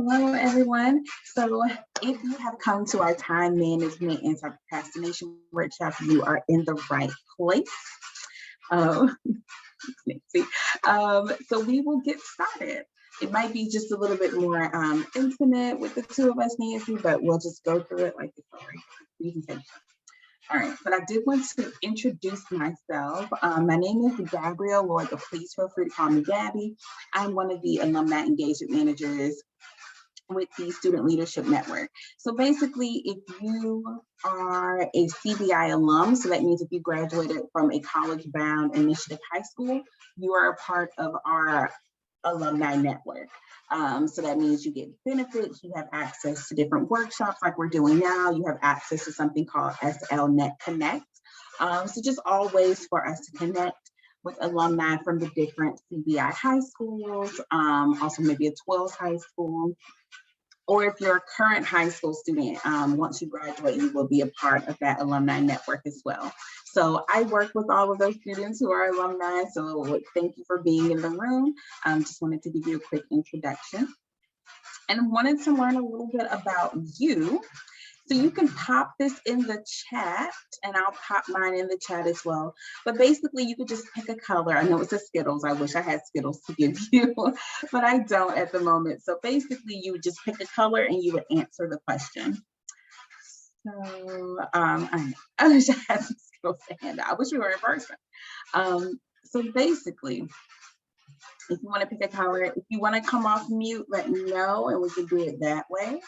Hello, everyone. So if you have come to our time management anti-procrastination workshop, you are in the right place. Um, Nancy. So we will get started. It might be just a little bit more intimate with the two of us, Nancy, but we'll just go through it like it's already presentation. All right, but I did want to introduce myself. My name is Gabby Lloyd, but please feel free to call me Gabby. I'm one of the Alumni Engagement Managers with the Student Leadership Network. So basically, if you are a CBI alum, so that means if you graduated from a college-bound initiative high school, you are a part of our alumni network. So that means you get benefits, you have access to different workshops like we're doing now, you have access to something called SLNet Connect. So just all ways for us to connect with alumni from the different CBI high schools, also maybe a 12 high school, or if you're a current high school student, once you graduate, you will be a part of that alumni network as well. So I work with all of those students who are alumni, so thank you for being in the room. Just wanted to give you a quick introduction and wanted to learn a little bit about you. So you can pop this in the chat and I'll pop mine in the chat as well. But basically you could just pick a color. I know it's a Skittles. I wish I had Skittles to give you, but I don't at the moment. So basically you would just pick a color and you would answer the question. So I wish I had some Skittles to hand out. I wish we were in person. So basically, if you want to pick a color, if you want to come off mute, let me know and we can do it that way.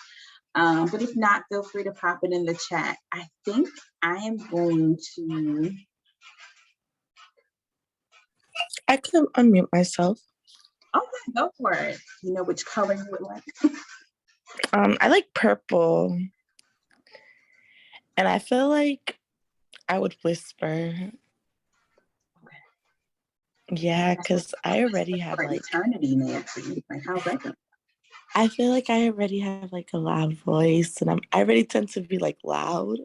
But if not, feel free to pop it in the chat. I think I am going to. I can unmute myself. Okay, go for it. You know which color you would like? I like purple. And I feel like I would whisper. Okay. Yeah, because I already have like eternity, Nancy. Like, how's that going? I feel like I already have like a loud voice and I already tend to be like loud.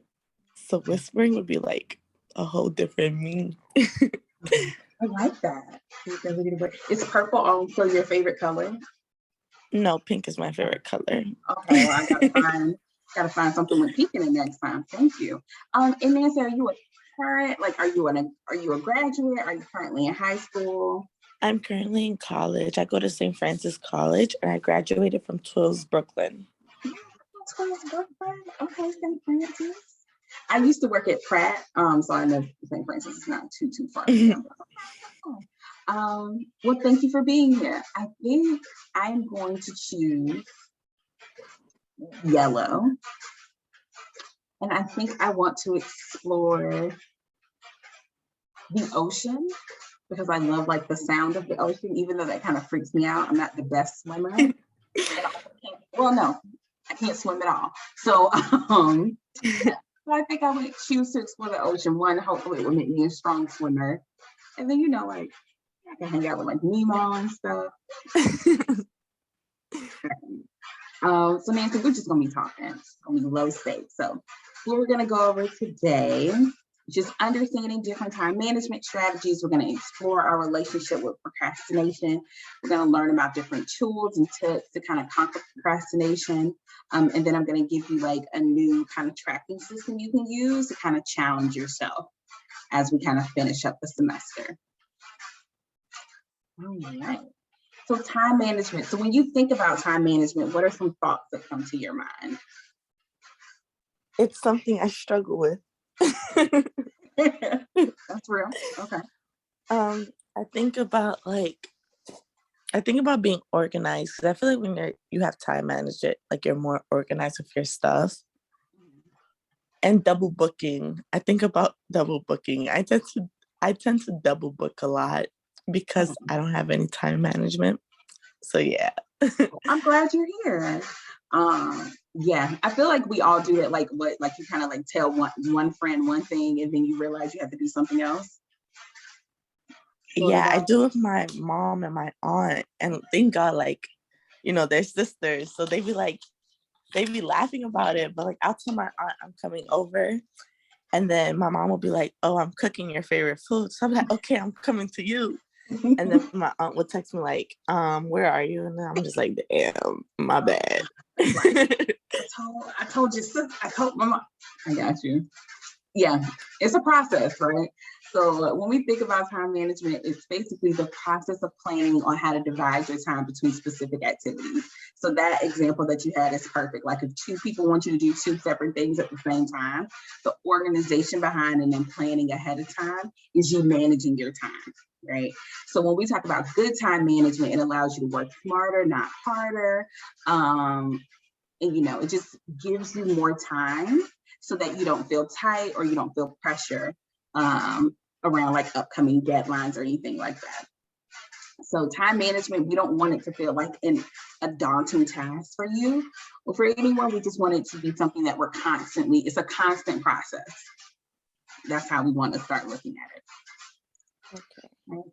So whispering would be like a whole different me. I like that. Is purple also your favorite color? No, pink is my favorite color. Okay, well, I gotta find something with pink in it next time. Thank you. And Nancy, are you a current, like, are you a graduate? Are you currently in high school? I'm currently in college. I go to St. Francis College and I graduated from Twills, Brooklyn. Twills, Brooklyn? Okay, St. Francis. I used to work at Pratt, so I know St. Francis is not too far. Well, thank you for being here. I think I'm going to choose yellow. And I think I want to explore the ocean because I love like the sound of the ocean, even though that kind of freaks me out. I'm not the best swimmer. Well, no, I can't swim at all. So I think I would choose to explore the ocean. One, hopefully it will make me a strong swimmer. And then, like, I can hang out with like Nemo and stuff. So Nancy, we're just gonna be talking. It's gonna be low stakes. So what we're gonna go over today, just understanding different time management strategies. We're gonna explore our relationship with procrastination. We're gonna learn about different tools and tips to kind of conquer procrastination. And then I'm gonna give you like a new kind of tracking system you can use to kind of challenge yourself as we kind of finish up the semester. All right. So time management. So when you think about time management, what are some thoughts that come to your mind? It's something I struggle with. That's real. Okay. I think about being organized because I feel like when you have time management, like you're more organized with your stuff. And double booking. I think about double booking. I tend to double book a lot because I don't have any time management. So yeah. I'm glad you're here. Yeah, I feel like we all do it. Like you kind of like tell one friend one thing and then you realize you have to do something else. Yeah, I do with my mom and my aunt, and thank God, like, they're sisters, so they be laughing about it. But like, I'll tell my aunt I'm coming over, and then my mom will be like, "Oh, I'm cooking your favorite food." So I'm like, "Okay, I'm coming to you." And then my aunt would text me like, where are you? And then I'm just like, damn, my bad. Right. I told you, sis, I told my mom. I got you. Yeah, it's a process, right? So when we think about time management, it's basically the process of planning on how to divide your time between specific activities. So that example that you had is perfect. Like if two people want you to do two separate things at the same time, the organization behind and then planning ahead of time is you managing your time, right? So when we talk about good time management, it allows you to work smarter, not harder. And it just gives you more time so that you don't feel tight or you don't feel pressure around like upcoming deadlines or anything like that. So time management, we don't want it to feel like a daunting task for you or for anyone. We just want it to be something that it's a constant process. That's how we want to start looking at it. Okay. Right?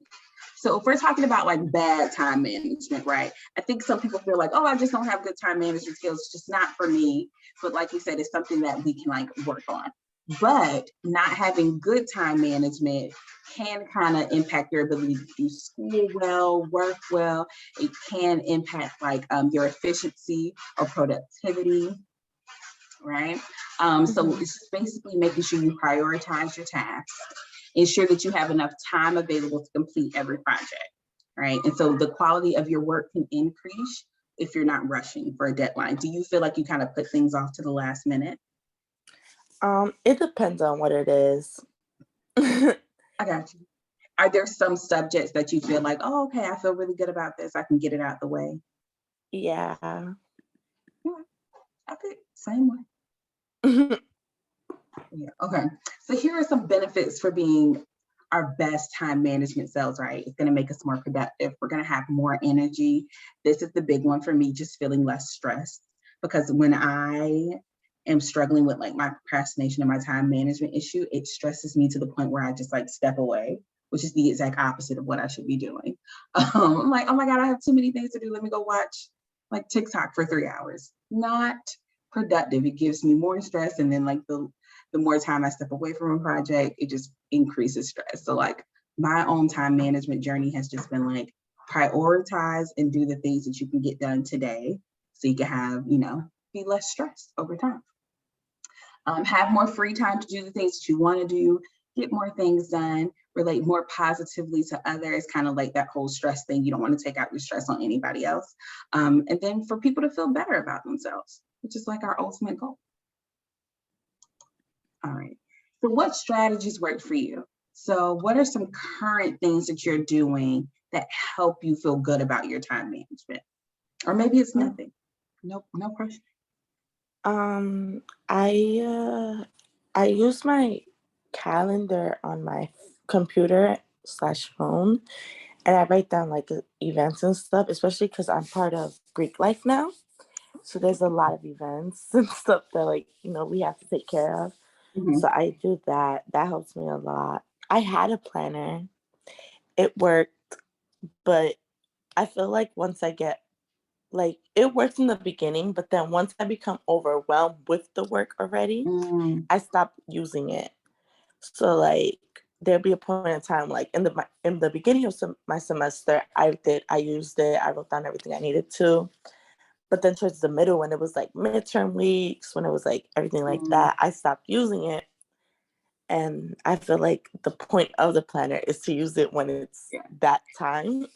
So if we're talking about like bad time management, right? I think some people feel like, oh, I just don't have good time management skills. It's just not for me. But like you said, it's something that we can like work on. But not having good time management can kind of impact your ability to do school well, work well. It can impact like your efficiency or productivity, right? So it's just basically making sure you prioritize your tasks, ensure that you have enough time available to complete every project, right? And so the quality of your work can increase if you're not rushing for a deadline. Do you feel like you kind of put things off to the last minute? It depends on what it is. I got you. Are there some subjects that you feel like, oh, okay, I feel really good about this, I can get it out the way? Yeah. Okay, same way. Yeah, okay. So here are some benefits for being our best time management selves, right? It's going to make us more productive. We're going to have more energy. This is the big one for me, just feeling less stressed. Because when I am struggling with like my procrastination and my time management issue, it stresses me to the point where I just like step away, which is the exact opposite of what I should be doing. I'm like, oh my God, I have too many things to do. Let me go watch like TikTok for 3 hours. Not productive. It gives me more stress. And then like the more time I step away from a project, it just increases stress. So like my own time management journey has just been like prioritize and do the things that you can get done today so you can have, be less stressed over time. Have more free time to do the things that you want to do, get more things done, relate more positively to others, kind of like that whole stress thing. You don't want to take out your stress on anybody else. And then for people to feel better about themselves, which is like our ultimate goal. All right. So what strategies work for you? So what are some current things that you're doing that help you feel good about your time management? Or maybe it's nothing. No pressure. I use my calendar on my computer/phone, and I write down like events and stuff, especially because I'm part of Greek life now. So there's a lot of events and stuff that like, we have to take care of. Mm-hmm. So I do that. That helps me a lot. I had a planner. It worked, but I feel like once I get like it works in the beginning, but then once I become overwhelmed with the work already, I stop using it. So like there'll be a point in time like in the beginning of my semester, I used it. I wrote down everything I needed to. But then towards the middle, when it was like midterm weeks, when it was like everything like that, I stopped using it. And I feel like the point of the planner is to use it when it's that time.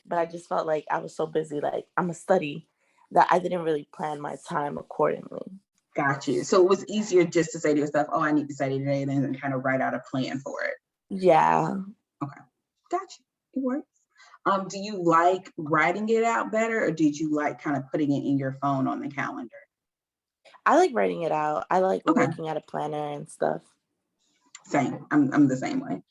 But I just felt like I was so busy, like I'm a study, that I didn't really plan my time accordingly. Got you. So it was easier just to say to yourself, oh, I need to study today, and then kind of write out a plan for it. Yeah. Okay. Got you. It works. Do you like writing it out better, or did you like kind of putting it in your phone on the calendar? I like writing it out. I like looking at a planner and stuff. Same. I'm the same way.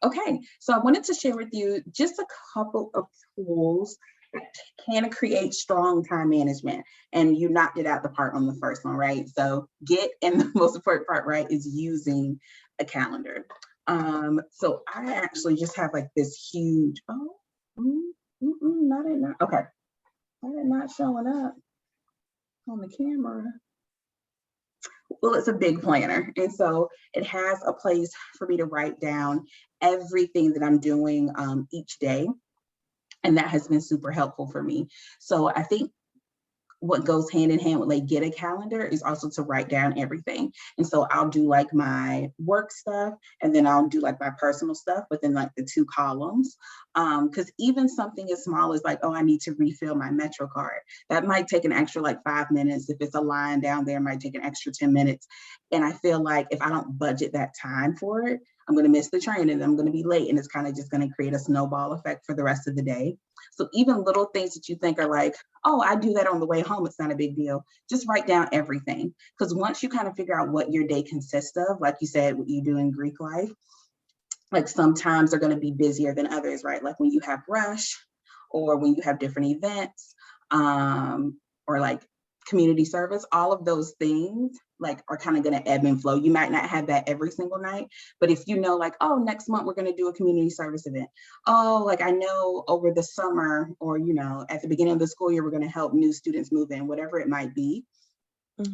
Okay. So I wanted to share with you just a couple of tools that can create strong time management. And you knocked it out the park on the first one, right? So and the most important part, right, is using a calendar. So I actually just have like this huge, okay. Why is it not showing up on the camera? Well, it's a big planner. And so it has a place for me to write down everything that I'm doing each day. And that has been super helpful for me. So I think what goes hand in hand with like get a calendar is also to write down everything. And so I'll do like my work stuff and then I'll do like my personal stuff within like the 2 columns. Because even something as small as like, oh, I need to refill my Metro card. That might take an extra like 5 minutes. If it's a line down there, it might take an extra 10 minutes. And I feel like if I don't budget that time for it, I'm going to miss the train and I'm going to be late. And it's kind of just going to create a snowball effect for the rest of the day. So even little things that you think are like, oh, I do that on the way home, it's not a big deal. Just write down everything. Because once you kind of figure out what your day consists of, like you said, what you do in Greek life, like sometimes they're going to be busier than others, right? Like when you have rush or when you have different events or like community service, all of those things like are kind of going to ebb and flow. You might not have that every single night, but if you know like, oh, next month we're going to do a community service event. Oh, like I know over the summer or, you know, at the beginning of the school year, we're going to help new students move in, whatever it might be.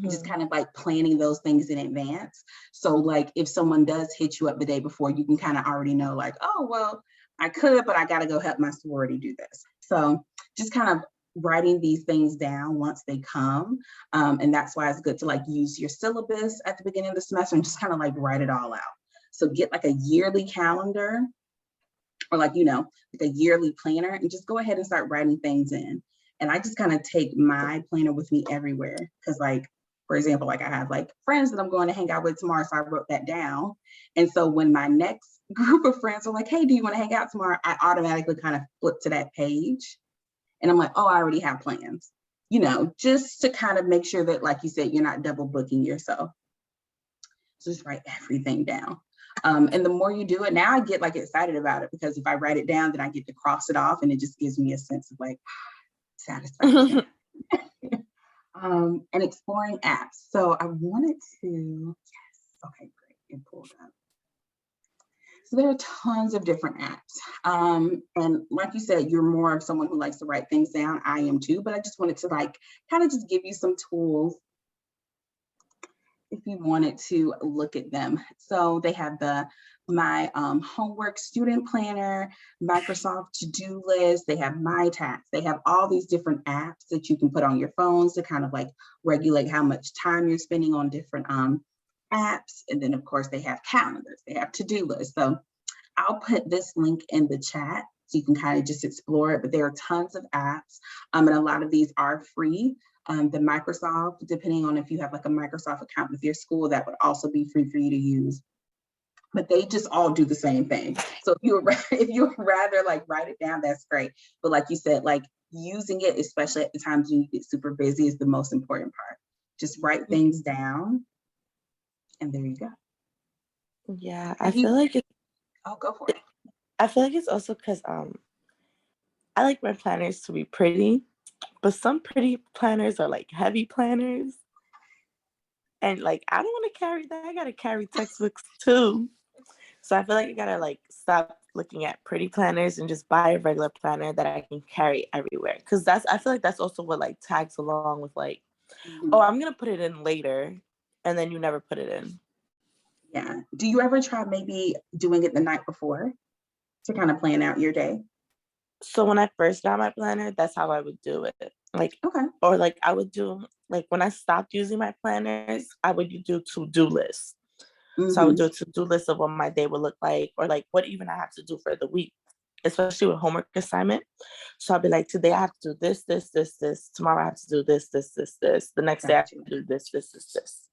Just kind of like planning those things in advance. So like if someone does hit you up the day before, you can kind of already know like, oh, well, I could, but I got to go help my sorority do this. So just kind of writing these things down once they come. And that's why it's good to like use your syllabus at the beginning of the semester and just kind of like write it all out. So get like a yearly calendar or like, you know, like a yearly planner and just go ahead and start writing things in. And I just kind of take my planner with me everywhere because like, for example, like I have like friends that I'm going to hang out with tomorrow. So I wrote that down. And so when my next group of friends are like, hey, do you want to hang out tomorrow? I automatically kind of flip to that page. And I'm like, oh, I already have plans, you know, just to kind of make sure that, like you said, you're not double booking yourself. So just write everything down. And the more you do it, now I get like excited about it because if I write it down, then I get to cross it off and it just gives me a sense of like satisfaction. And exploring apps. So I wanted to, yes, okay, great, it pulled up. So there are tons of different apps. And like you said, you're more of someone who likes to write things down. I am too, but I just wanted to like kind of just give you some tools if you wanted to look at them. So they have my homework student planner, Microsoft to-do list, they have my tasks, they have all these different apps that you can put on your phones to kind of like regulate how much time you're spending on different apps. And then of course they have calendars, they have to-do lists. So I'll put this link in the chat so you can kind of just explore it, but there are tons of apps and a lot of these are free. The Microsoft, depending on if you have like a Microsoft account with your school, that would also be free for you to use. But they just all do the same thing. So if you would rather like write it down, that's great. But like you said, like using it, especially at the times when you get super busy, is the most important part. Just write things down, and there you go. Yeah, I feel like it's. Oh, go for it. I feel like it's also because I like my planners to be pretty, but some pretty planners are like heavy planners. And like, I don't want to carry that. I got to carry textbooks too. So I feel like I got to like stop looking at pretty planners and just buy a regular planner that I can carry everywhere. Cause I feel like that's also what like tags along with like, oh, I'm going to put it in later. And then you never put it in. Yeah. Do you ever try maybe doing it the night before to kind of plan out your day? So when I first got my planner, that's how I would do it. Like, okay. Or like I would do, like when I stopped using my planners, I would do to-do lists. So I would do a to-do list of what my day would look like, or like what even I have to do for the week, especially with homework assignment. So I'll be like, today I have to do this, this, this, this. Tomorrow I have to do this, this, this, this. The next day I have to do this, this, this, this.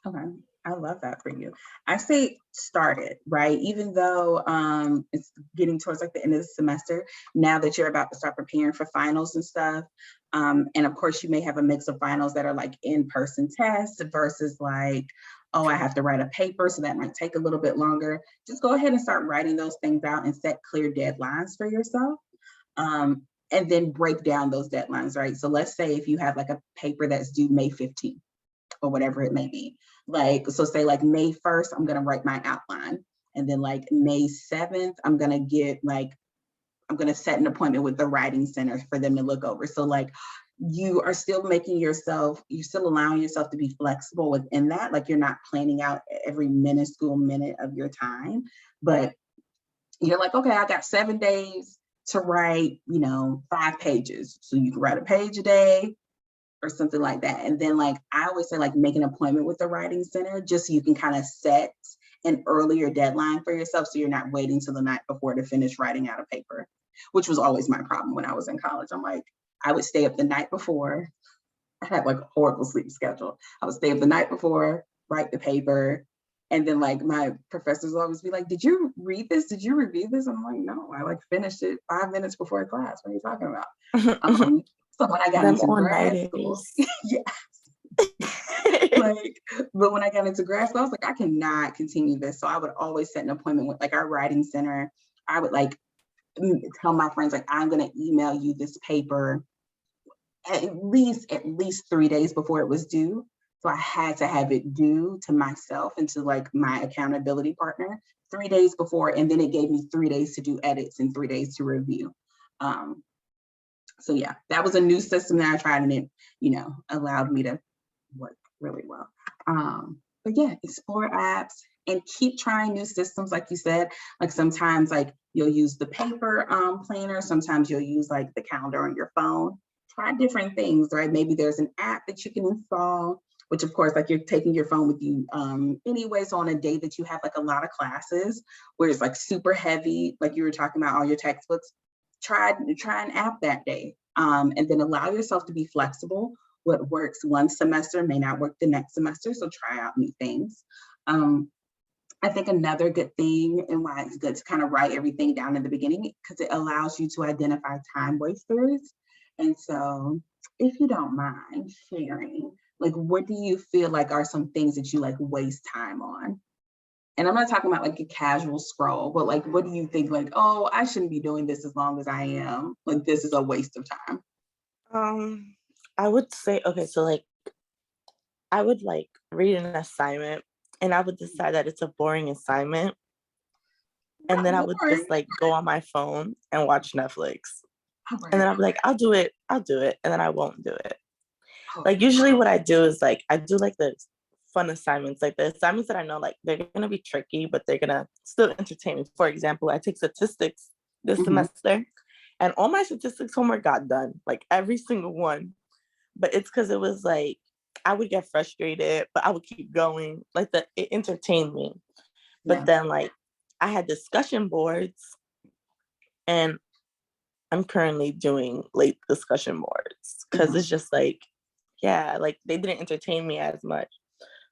Okay. I love that for you. I say start it, right? Even though it's getting towards like the end of the semester, now that you're about to start preparing for finals and stuff. And of course you may have a mix of finals that are like in-person tests versus like, oh, I have to write a paper, so that might take a little bit longer. Just go ahead and start writing those things out and set clear deadlines for yourself. And then break down those deadlines, right? So let's say if you have like a paper that's due May 15th or whatever it may be. Like, so say like May 1st, I'm gonna write my outline. And then like May 7th, I'm gonna set an appointment with the writing center for them to look over. So like you are still you're still allowing yourself to be flexible within that. Like you're not planning out every minuscule minute of your time, but you're like, okay, I got 7 days to write, 5 pages. So you can write a page a day or something like that. And then like, I always say like make an appointment with the writing center just so you can kind of set an earlier deadline for yourself. So you're not waiting till the night before to finish writing out a paper, which was always my problem when I was in college. I'm like, I would stay up the night before. I had like a horrible sleep schedule. I would stay up the night before, write the paper. And then like my professors always be like, did you read this? Did you review this? I'm like, no, I like finished it 5 minutes before class. What are you talking about? So when I got into grad school, yeah. But when I got into grad school, I was like, I cannot continue this. So I would always set an appointment with like our writing center. I would like tell my friends, like, I'm going to email you this paper at least 3 days before it was due. So I had to have it due to myself and to like my accountability partner 3 days before. And then it gave me 3 days to do edits and 3 days to review. So yeah, that was a new system that I tried, and it, allowed me to work really well. But yeah, explore apps and keep trying new systems. Like you said, like sometimes like you'll use the paper planner. Sometimes you'll use like the calendar on your phone. Try different things, right? Maybe there's an app that you can install, which of course, like you're taking your phone with you anyway. So on a day that you have like a lot of classes where it's like super heavy, like you were talking about all your textbooks, try an app that day, and then allow yourself to be flexible. What works one semester may not work the next semester, so try out new things. I think another good thing and why it's good to kind of write everything down in the beginning, because it allows you to identify time wasters. And so if you don't mind sharing, like, what do you feel like are some things that you like waste time on? And I'm not talking about like a casual scroll, but like, what do you think like, oh, I shouldn't be doing this as long as I am? Like, this is a waste of time. I would say, okay, so like, I would like read an assignment and I would decide that it's a boring assignment. And then I would just like go on my phone and watch Netflix. And then I'll be like, I'll do it. And then I won't do it. Like usually what I do is like, I do like the fun assignments, like the assignments that I know like they're going to be tricky, but they're going to still entertain me. For example, I take statistics this semester and all my statistics homework got done, like every single one. But it's because it was like, I would get frustrated, but I would keep going. Like it entertained me. But then like I had discussion boards and I'm currently doing late discussion boards because it's just like, yeah, like they didn't entertain me as much.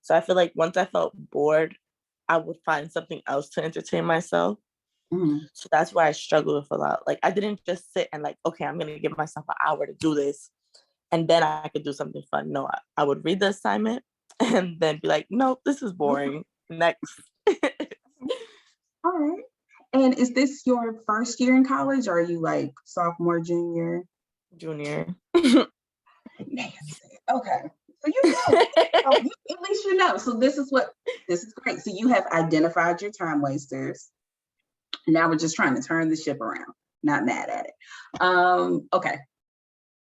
So I feel like once I felt bored, I would find something else to entertain myself. So that's why I struggle with a lot. Like I didn't just sit and like, okay, I'm going to give myself an hour to do this and then I could do something fun. No, I would read the assignment and then be like, nope, this is boring. Next. All right. And is this your first year in college, or are you like sophomore, junior? Junior. Okay. So you know, at least you know. So this is great. So you have identified your time wasters. Now we're just trying to turn the ship around. Not mad at it. Okay.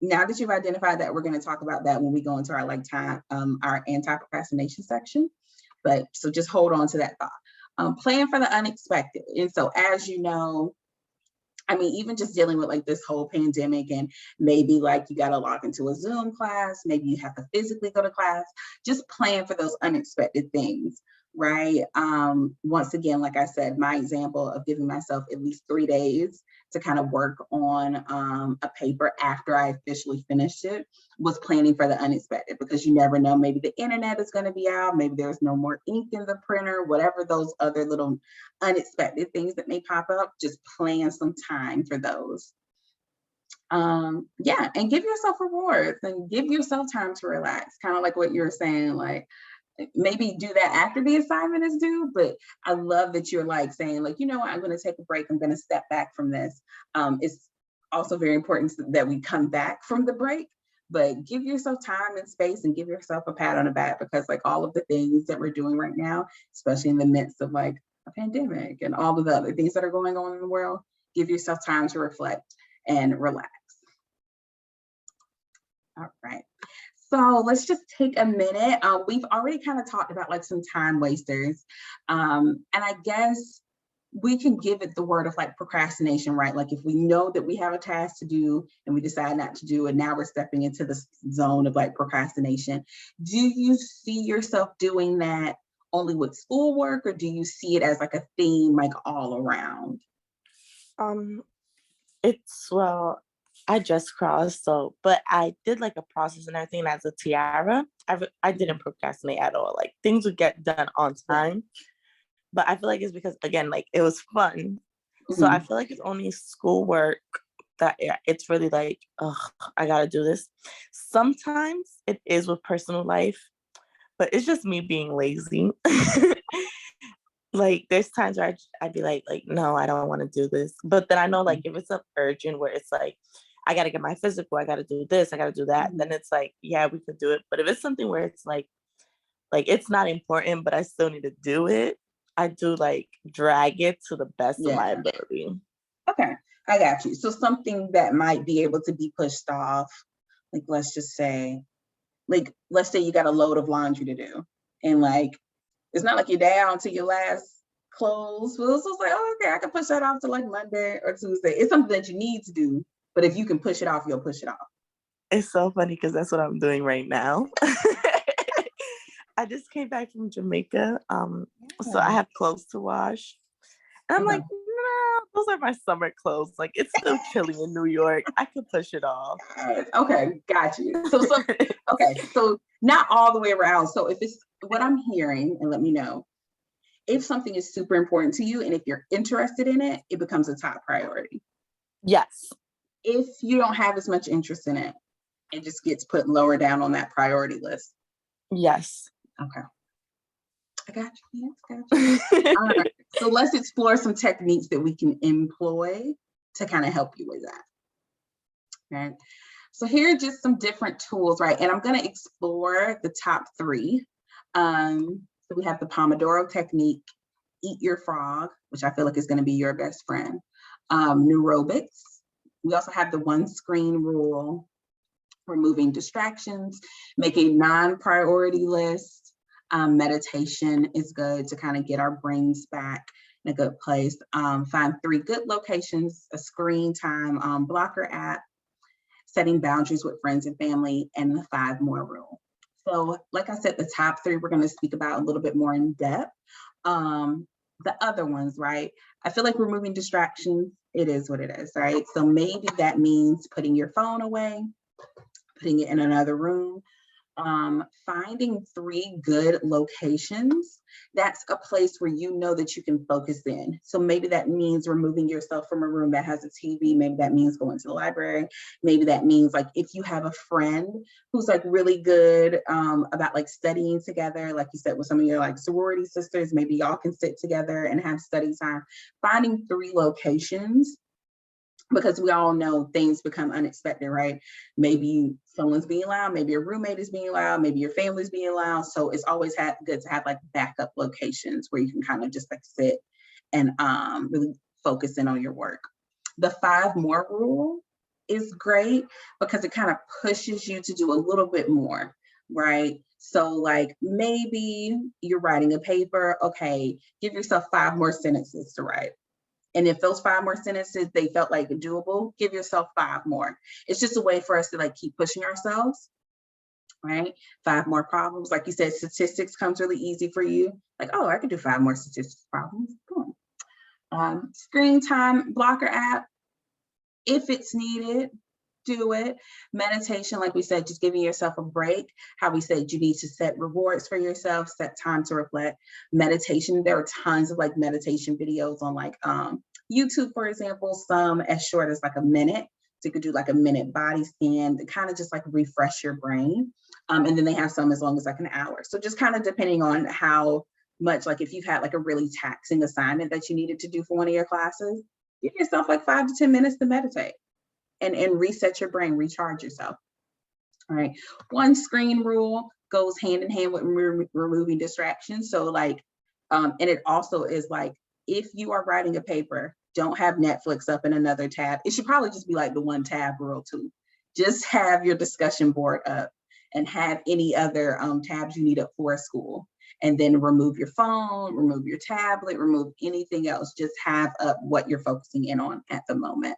Now that you've identified that, we're going to talk about that when we go into our our anti-procrastination section. But so just hold on to that thought. Plan for the unexpected. And so as you know, I mean, even just dealing with like this whole pandemic and maybe like you got to log into a Zoom class, maybe you have to physically go to class, just plan for those unexpected things, right? Once again, like I said, my example of giving myself at least 3 days to kind of work on a paper after I officially finished it was planning for the unexpected, because you never know, maybe the internet is going to be out, maybe there's no more ink in the printer, whatever those other little unexpected things that may pop up, just plan some time for those. Yeah, and give yourself rewards and give yourself time to relax, kind of like what you were saying, like maybe do that after the assignment is due, but I love that you're like saying like, you know what, I'm going to take a break, I'm going to step back from this. It's also very important that we come back from the break, but give yourself time and space and give yourself a pat on the back, because like all of the things that we're doing right now, especially in the midst of like a pandemic and all of the other things that are going on in the world, give yourself time to reflect and relax. All right. So let's just take a minute. We've already kind of talked about like some time wasters. And I guess we can give it the word of like procrastination, right? Like if we know that we have a task to do and we decide not to do it, now we're stepping into the zone of like procrastination. Do you see yourself doing that only with schoolwork, or do you see it as like a theme like all around? Well, I just crossed, but I did like a process and everything. And as a tiara, I didn't procrastinate at all. Like things would get done on time. But I feel like it's because, again, like it was fun. So I feel like it's only schoolwork that it's really like, oh, I gotta do this. Sometimes it is with personal life, but it's just me being lazy. Like there's times where I'd be like, no, I don't want to do this. But then I know like if it's up urgent where it's like, I gotta get my physical, I gotta do this, I gotta do that, then it's like, yeah, we could do it. But if it's something where it's like it's not important, but I still need to do it, I do like drag it to the best of my ability. Okay, I got you. So something that might be able to be pushed off, like let's say you got a load of laundry to do, and like it's not like you're down to your last clothes. So it's like, oh, okay, I can push that off to like Monday or Tuesday. It's something that you need to do, but if you can push it off, you'll push it off. It's so funny because that's what I'm doing right now. I just came back from Jamaica, so I have clothes to wash. And I'm like, no, those are my summer clothes. Like it's still chilly in New York. I could push it off. Okay, got you. So okay, so not all the way around. So if it's what I'm hearing, and let me know if something is super important to you, and if you're interested in it, it becomes a top priority. Yes. If you don't have as much interest in it, it just gets put lower down on that priority list. Yes. Okay. I got you. Yes, got you. All right. So let's explore some techniques that we can employ to kind of help you with that. Right. So here are just some different tools, right? And I'm going to explore the top 3. So we have the Pomodoro Technique, Eat Your Frog, which I feel like is going to be your best friend. Neurobics. We also have the 1 screen rule, removing distractions, make a non-priority list. Meditation is good to kind of get our brains back in a good place. Find 3 good locations, a screen time blocker app, setting boundaries with friends and family, and the 5 more rule. So like I said, the top 3 we're going to speak about a little bit more in depth. The other ones, right? I feel like removing distractions, it is what it is, right? So maybe that means putting your phone away, putting it in another room, finding 3 good locations. That's a place where you know that you can focus in. So maybe that means removing yourself from a room that has a TV. Maybe that means going to the library. Maybe that means like if you have a friend who's like really good about like studying together, like you said with some of your like sorority sisters, maybe y'all can sit together and have study time. Finding 3 locations, because we all know things become unexpected, right? Maybe someone's being loud, maybe your roommate is being loud, maybe your family's being loud. So it's always good to have like backup locations where you can kind of just like sit and really focus in on your work. The 5 more rule is great because it kind of pushes you to do a little bit more, right? So like maybe you're writing a paper, okay, give yourself 5 more sentences to write. And if those 5 more sentences, they felt like doable, give yourself 5 more. It's just a way for us to like keep pushing ourselves, right? 5 more problems. Like you said, statistics comes really easy for you. Like, oh, I could do 5 more statistics problems. Boom. Screen time blocker app. If it's needed, do it. Meditation, like we said, just giving yourself a break. How we said you need to set rewards for yourself, set time to reflect. Meditation, there are tons of like meditation videos on like YouTube, for example, some as short as like a minute. So you could do like a minute body scan to kind of just like refresh your brain. And then they have some as long as like an hour. So just kind of depending on how much, like if you've had like a really taxing assignment that you needed to do for one of your classes, give yourself like 5 to 10 minutes to meditate. And reset your brain, recharge yourself. All right. 1 screen rule goes hand in hand with removing distractions. So like, and it also is like, if you are writing a paper, don't have Netflix up in another tab. It should probably just be like the 1 tab rule too. just have your discussion board up and have any other tabs you need up for school. And then remove your phone, remove your tablet, remove anything else. Just have up what you're focusing in on at the moment.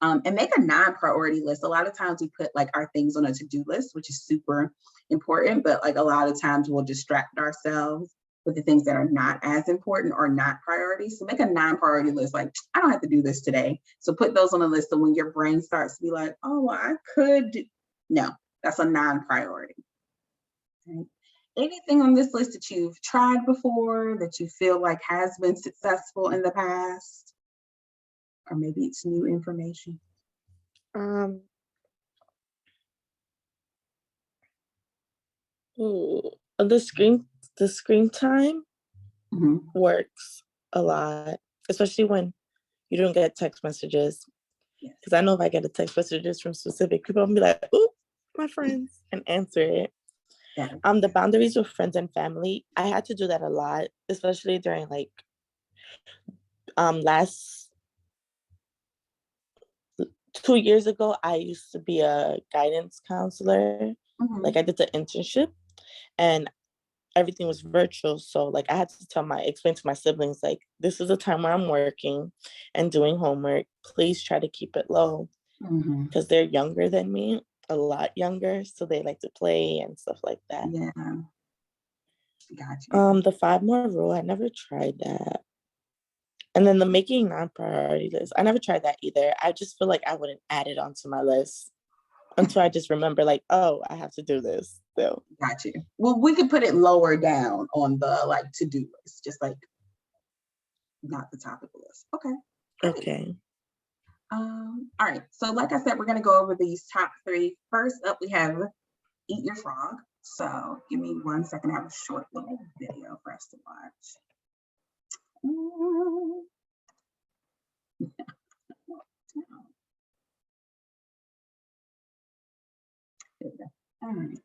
And make a non-priority list. A lot of times we put like our things on a to-do list, which is super important, but like a lot of times we'll distract ourselves with the things that are not as important or not priorities. So make a non-priority list, like, I don't have to do this today. So put those on the list. So when your brain starts to be like, oh, well, I could do, no, that's a non-priority. Okay. Anything on this list that you've tried before that you feel like has been successful in the past? Or maybe it's new information. The screen time works a lot, especially when you don't get text messages. Because I know if I get a text messages from specific people, I'll be like, "Ooh, my friends," and answer it. The boundaries with friends and family, I had to do that a lot, especially during like last 2 years ago. I used to be a guidance counselor. Like I did the internship, and everything was virtual. So like I had to explain to my siblings, like, this is a time where I'm working and doing homework. Please try to keep it low, because they're younger than me, a lot younger. So they like to play and stuff like that. Yeah. Gotcha. The 5 more rule, I never tried that. And then the making non-priority list, I never tried that either. I just feel like I wouldn't add it onto my list until I just remember, like, oh, I have to do this. So. Got you. Well, we could put it lower down on the like to-do list, just like not the top of the list. Okay. Great. Okay. All right. So like I said, we're going to go over these top 3. First up, we have Eat Your Frog. So give me 1 second. I have a short little video for us to watch. All right.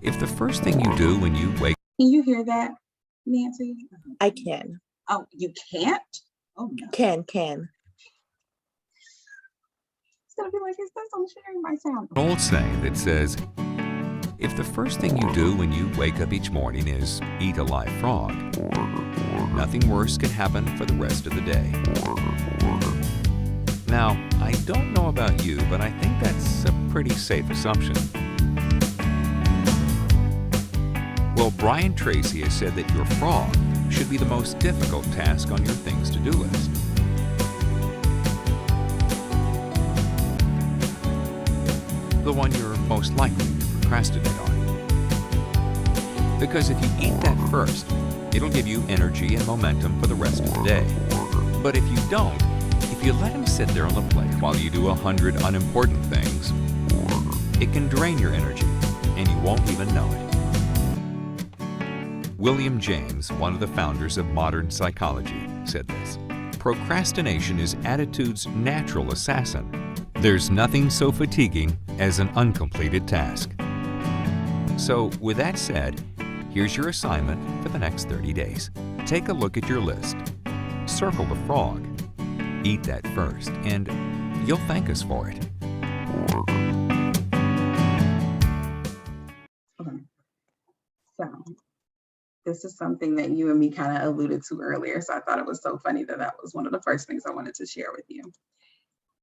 If the first thing you do when you wake... Can you hear that, Nancy? I can. Oh, you can't? Oh, no. Can. It's going to be like, it says I'm sharing my sound. An old saying that says, if the first thing you do when you wake up each morning is eat a live frog, nothing worse can happen for the rest of the day. Now, I don't know about you, but I think that's a pretty safe assumption. Well, Brian Tracy has said that your frog should be the most difficult task on your things to-do list. The one you're most likely to procrastinate on. Because if you eat that first, it'll give you energy and momentum for the rest of the day. But if you don't, if you let him sit there on the plate while you do 100 unimportant things, it can drain your energy, and you won't even know it. William James, one of the founders of modern psychology, said this: procrastination is attitude's natural assassin. There's nothing so fatiguing as an uncompleted task. So, with that said, here's your assignment for the next 30 days. Take a look at your list. Circle the frog. Eat that first, and you'll thank us for it. Okay. So, this is something that you and me kind of alluded to earlier, so I thought it was so funny that that was one of the first things I wanted to share with you.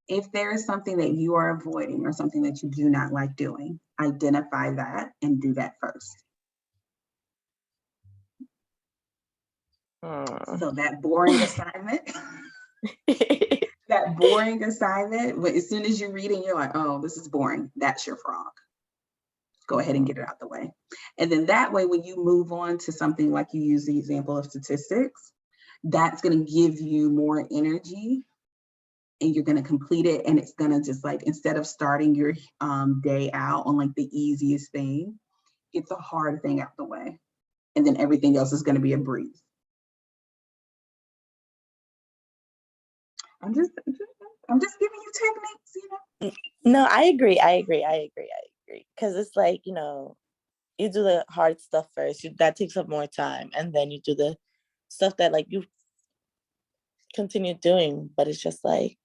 If there is something that you are avoiding or something that you do not like doing, identify that and do that first. So that boring assignment, as soon as you read it, you're like, oh, this is boring. That's your frog. Go ahead and get it out the way. And then that way, when you move on to something like you use the example of statistics, that's going to give you more energy and you're going to complete it. And it's going to just like, instead of starting your day out on like the easiest thing, get the hard thing out the way. And then everything else is going to be a breeze. I'm just giving you techniques, you know? No, I agree. Because it's like, you know, you do the hard stuff first. That takes up more time. And then you do the stuff that like you continue doing. But it's just like,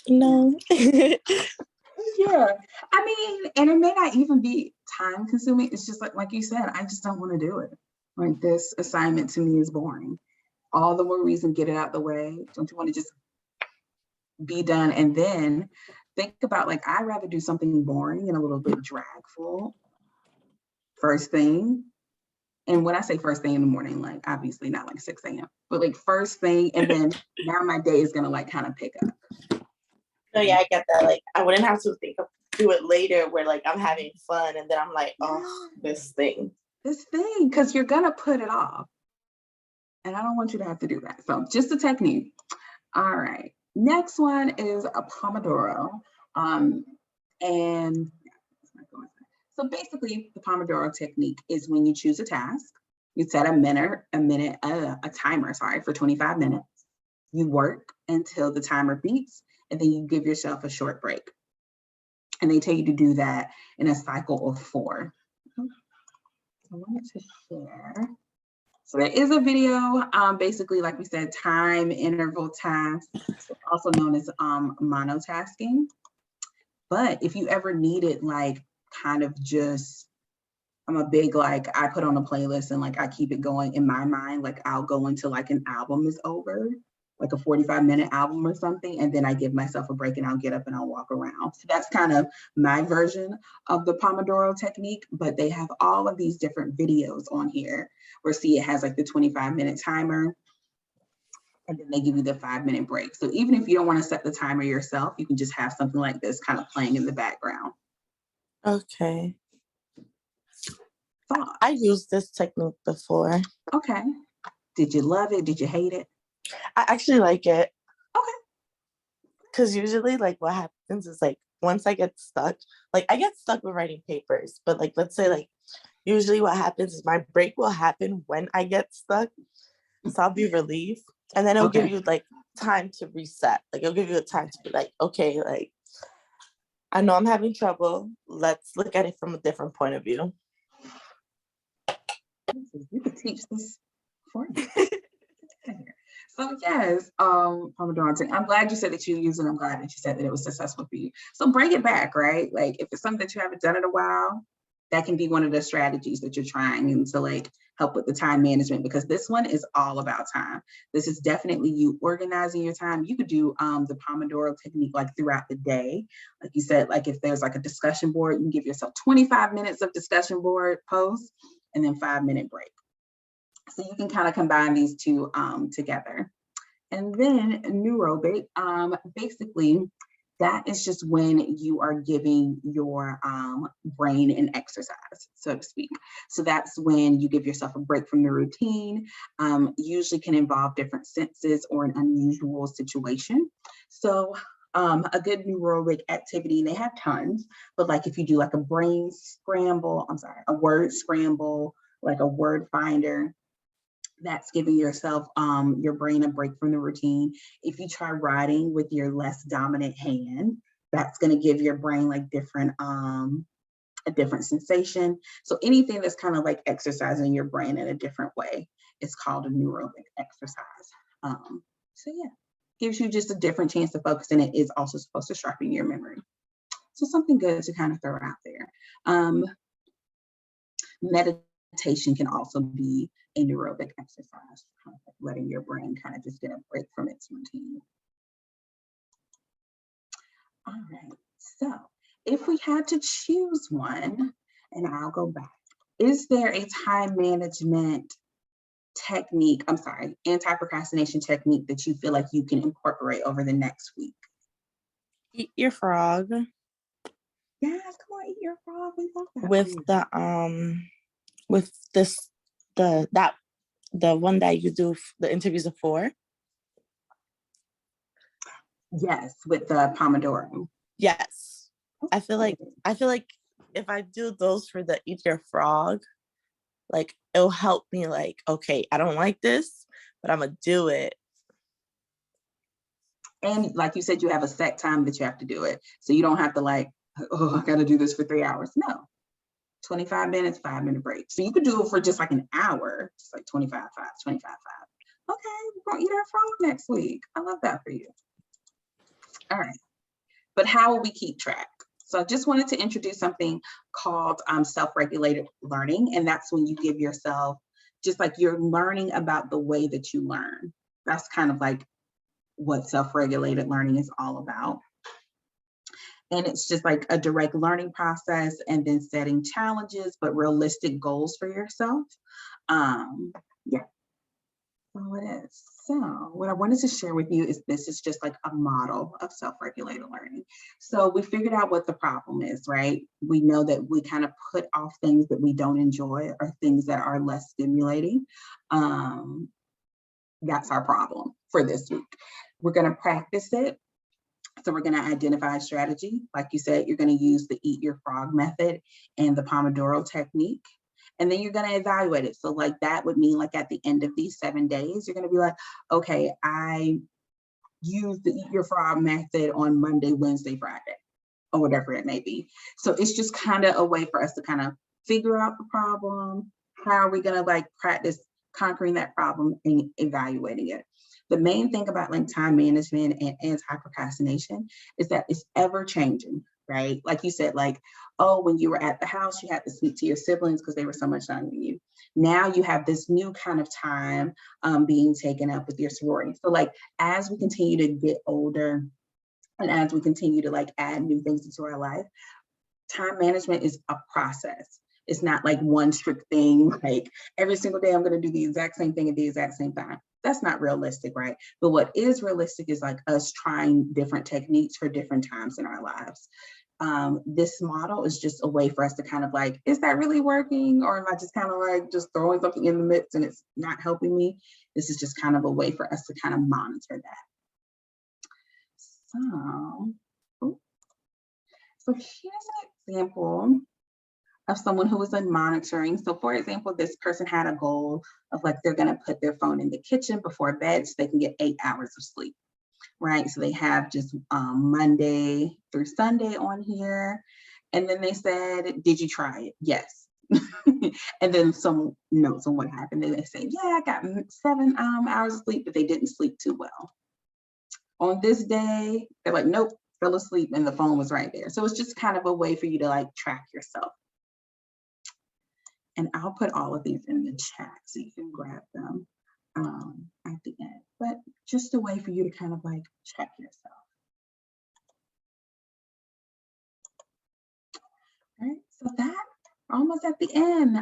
No. Yeah, I mean, and it may not even be time consuming. It's just like you said, I just don't want to do it. Like this assignment to me is boring. All the more reason, get it out the way. Don't you want to just be done? And then think about like, I'd rather do something boring and a little bit dragful first thing. And when I say first thing in the morning, like obviously not like 6 a.m., but like first thing, and then now my day is gonna like kind of pick up. No, yeah, I get that. Like I wouldn't have to do it later where like I'm having fun and then I'm like, oh, this thing, because you're gonna put it off. And I don't want you to have to do that. So just a technique. All right. Next one is a Pomodoro. And so basically the Pomodoro technique is when you choose a task, you set a timer, for 25 minutes. You work until the timer beeps, and then you give yourself a short break. And they tell you to do that in a cycle of 4. I wanted to share. So there is a video, basically, like we said, time interval tasks, also known as monotasking. But if you ever needed like kind of just, I'm a big, like I put on a playlist and like I keep it going in my mind, like I'll go until like an album is over, like a 45-minute album or something, and then I give myself a break and I'll get up and I'll walk around. So that's kind of my version of the Pomodoro technique, but they have all of these different videos on here where see it has like the 25-minute timer, and then they give you the 5-minute break. So even if you don't want to set the timer yourself, you can just have something like this kind of playing in the background. Okay. Thoughts? I used this technique before. Okay. Did you love it? Did you hate it? I actually like it. Okay. Because usually like what happens is like once I get stuck, like I get stuck with writing papers, but like let's say like usually what happens is my break will happen when I get stuck. So I'll be relieved. And then it'll give you like time to reset. Like it'll give you a time to be like, okay, like I know I'm having trouble. Let's look at it from a different point of view. You could teach this for me. So yes, Pomodoro. I'm glad you said that you use it. I'm glad that you said that it was successful for you. So bring it back, right? Like if it's something that you haven't done in a while, that can be one of the strategies that you're trying and to like help with the time management, because this one is all about time. This is definitely you organizing your time. You could do the Pomodoro technique like throughout the day. Like you said, like if there's like a discussion board, you can give yourself 25 minutes of discussion board posts and then 5-minute break. So you can kind of combine these two together. And then neurobic, basically, that is just when you are giving your brain an exercise, so to speak. So that's when you give yourself a break from the routine, usually can involve different senses or an unusual situation. So a good neurobic activity, and they have tons, but like if you do like a word scramble, like a word finder, that's giving yourself your brain a break from the routine. If you try writing with your less dominant hand, that's going to give your brain like a different sensation. So anything that's kind of like exercising your brain in a different way is called a neurobic exercise. So yeah, gives you just a different chance to focus, and it is also supposed to sharpen your memory. So something good to kind of throw out there. Meditation can also be a neurobic exercise, kind of like letting your brain kind of just get a break from its routine. All right, so if we had to choose one, and I'll go back, is there a time management technique, anti-procrastination technique that you feel like you can incorporate over the next week? Eat your frog. Yes, come on, eat your frog. We love that. With the one that you do the interviews of 4. Yes, with the Pomodoro. Yes. I feel like if I do those for the eat your frog, like it'll help me like, okay, I don't like this, but I'm gonna do it. And like you said, you have a set time that you have to do it. So you don't have to like, oh, I gotta do this for 3 hours. No, 25 minutes, 5-minute break. So you could do it for just like an hour, just like 25, 5, 25, 5. Okay, we're gonna eat our frog next week. I love that for you. All right, But how will we keep track? So I just wanted to introduce something called self-regulated learning. And that's when you give yourself, just like you're learning about the way that you learn. That's kind of like what self-regulated learning is all about. And it's just like a direct learning process and then setting challenges, but realistic goals for yourself. Yeah, so it is. So what I wanted to share with you is this is just like a model of self-regulated learning. So we figured out what the problem is, right? We know that we kind of put off things that we don't enjoy or things that are less stimulating. That's our problem for this week. We're going to practice it. So we're going to identify a strategy. Like you said, you're going to use the eat your frog method and the Pomodoro technique. And then you're going to evaluate it. So like that would mean like at the end of these 7 days, you're going to be like, okay, I used the eat your frog method on Monday, Wednesday, Friday, or whatever it may be. So it's just kind of a way for us to kind of figure out the problem. How are we going to like practice conquering that problem and evaluating it? The main thing about like time management and anti-procrastination is that it's ever changing, right? Like you said, like, oh, when you were at the house, you had to speak to your siblings because they were so much younger than you. Now you have this new kind of time being taken up with your sorority. So like, as we continue to get older and as we continue to like add new things into our life, time management is a process. It's not like one strict thing, like every single day I'm going to do the exact same thing at the exact same time. That's not realistic, right? But what is realistic is like us trying different techniques for different times in our lives. This model is just a way for us to kind of like, is that really working? Or am I just kind of like just throwing something in the mix and it's not helping me? This is just kind of a way for us to kind of monitor that. So here's an example of someone who was in monitoring. So for example, this person had a goal of like, they're gonna put their phone in the kitchen before bed so they can get 8 hours of sleep, right? So they have just Monday through Sunday on here. And then they said, did you try it? Yes. And then some notes on what happened. Then they say, yeah, I got 7 hours of sleep, but they didn't sleep too well. On this day, they're like, nope, fell asleep and the phone was right there. So it's just kind of a way for you to like track yourself. And I'll put all of these in the chat so you can grab them at the end. But just a way for you to kind of like check yourself. All right, so that almost at the end,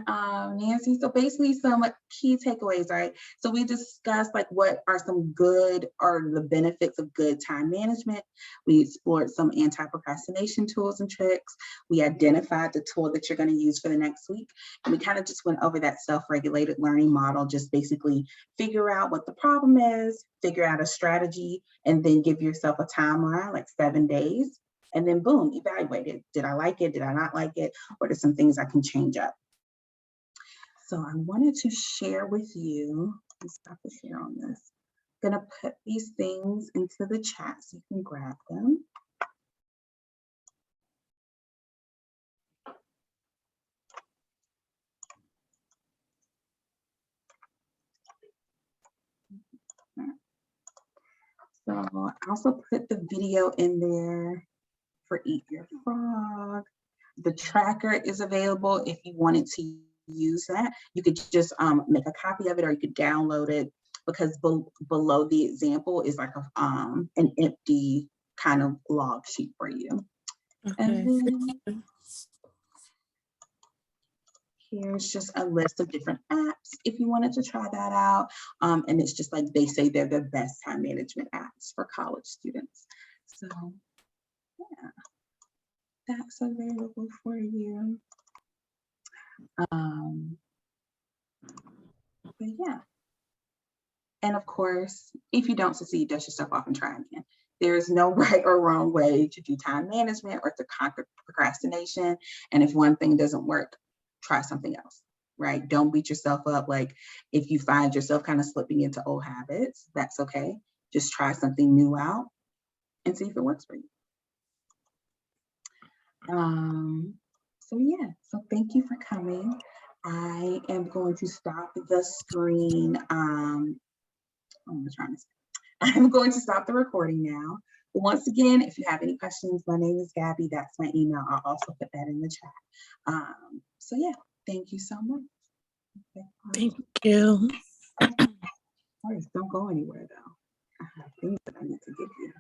Nancy. So basically some key takeaways, right? So we discussed like what are some good or the benefits of good time management. We explored some anti-procrastination tools and tricks. We identified the tool that you're going to use for the next week. And we kind of just went over that self-regulated learning model, just basically figure out what the problem is, figure out a strategy, and then give yourself a timeline, like 7 days. And then boom, evaluate it. Did I like it? Did I not like it? What are some things I can change up? So I wanted to share with you, let's stop the share on this. I'm gonna put these things into the chat so you can grab them. So I also put the video in there for Eat Your Frog. The tracker is available if you wanted to use that. You could just make a copy of it or you could download it, because below the example is like an empty kind of log sheet for you. Okay. And then here's just a list of different apps if you wanted to try that out. And it's just like they say they're the best time management apps for college students. So yeah, that's available for you. But yeah. And of course, if you don't succeed, dust yourself off and try again. There is no right or wrong way to do time management or to conquer procrastination. And if one thing doesn't work, try something else, right? Don't beat yourself up. Like if you find yourself kind of slipping into old habits, that's okay. Just try something new out and see if it works for you. So yeah, so thank you for coming. I am going to stop the screen. I'm going to stop the recording now. once again, if you have any questions, my name is Gabby. That's my email. I'll also put that in the chat. So yeah, thank you so much. Thank you. Don't go anywhere though. I have things that I need to give you.